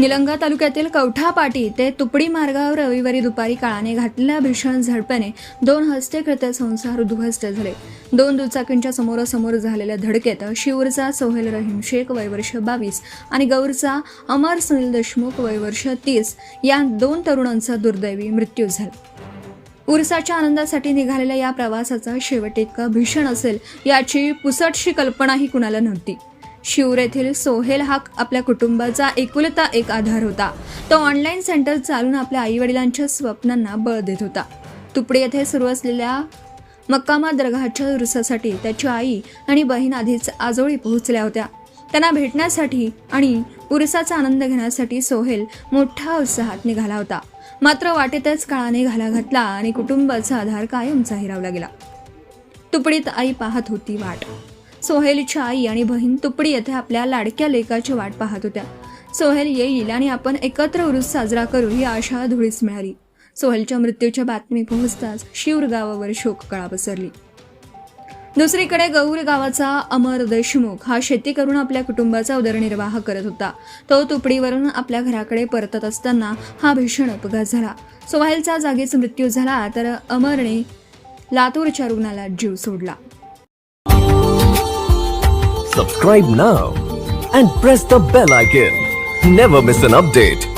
निलंगा तालुक्यातील कवठापाटी ते तुपडी मार्गावर रविवारी दुपारी काळाने घातलेल्या भीषण झडपेने 2 हस्तेकृत्य संसार उद्ध्वस्त झाले. 2 दुचाकींच्या समोरासमोर झालेल्या धडकेत शिवूरचा सोहेल रहीम शेख वय वर्ष 22 आणि गौरचा अमर सुनील देशमुख वय वर्ष 30 या 2 तरुणांचा दुर्दैवी मृत्यू झाला. उरसाच्या आनंदासाठी निघालेल्या या प्रवासाचा शेवट इतका भीषण असेल याची पुसटशी कल्पनाही कुणाला नव्हती. शिवूर येथील सोहेल हा आपल्या कुटुंबाचा एकुलता एक आधार होता. तो ऑनलाईन सेंटर चालून आपल्या आईवडिलांच्या स्वप्नांना बळ देत होता. तुपडी येथे सुरू असलेल्या मक्कामा दरगाहच्या उरसासाठी त्याची आई आणि बहीण आधीच आजोळी पोहोचल्या होत्या. त्यांना भेटण्यासाठी आणि उरसाचा आनंद घेण्यासाठी सोहेल मोठ्या उत्साहात निघाला होता. मात्र वाटेतच काळाने घाला घातला आणि कुटुंबाचा आधार कायमचा हिरावला गेला. तुपडीत आई पाहत होती वाट. सोहेलची आई आणि बहीण तुपडी येथे आपल्या लाडक्या लेकाची वाट पाहत होत्या. सोहेल येईल आणि आपण एकत्र उरूस साजरा करू ही आशा धुळीस मिळाली. सोहेलच्या मृत्यूच्या बातमी पोहोचताच शिवूर गावावर शोककळा पसरली. दुसरीकडे गौर गावाचा अमर देशमुख हा शेती करून आपल्या कुटुंबाचा उदरनिर्वाह करत होता. तो तुपडीवरून आपल्या घराकडे परतत असताना हा भीषण अपघात झाला. सोहेलचा जागीच मृत्यू झाला तर अमरने लातूरच्या रुग्णालयात जीव सोडला. Subscribe now and press the bell icon. Never miss an update.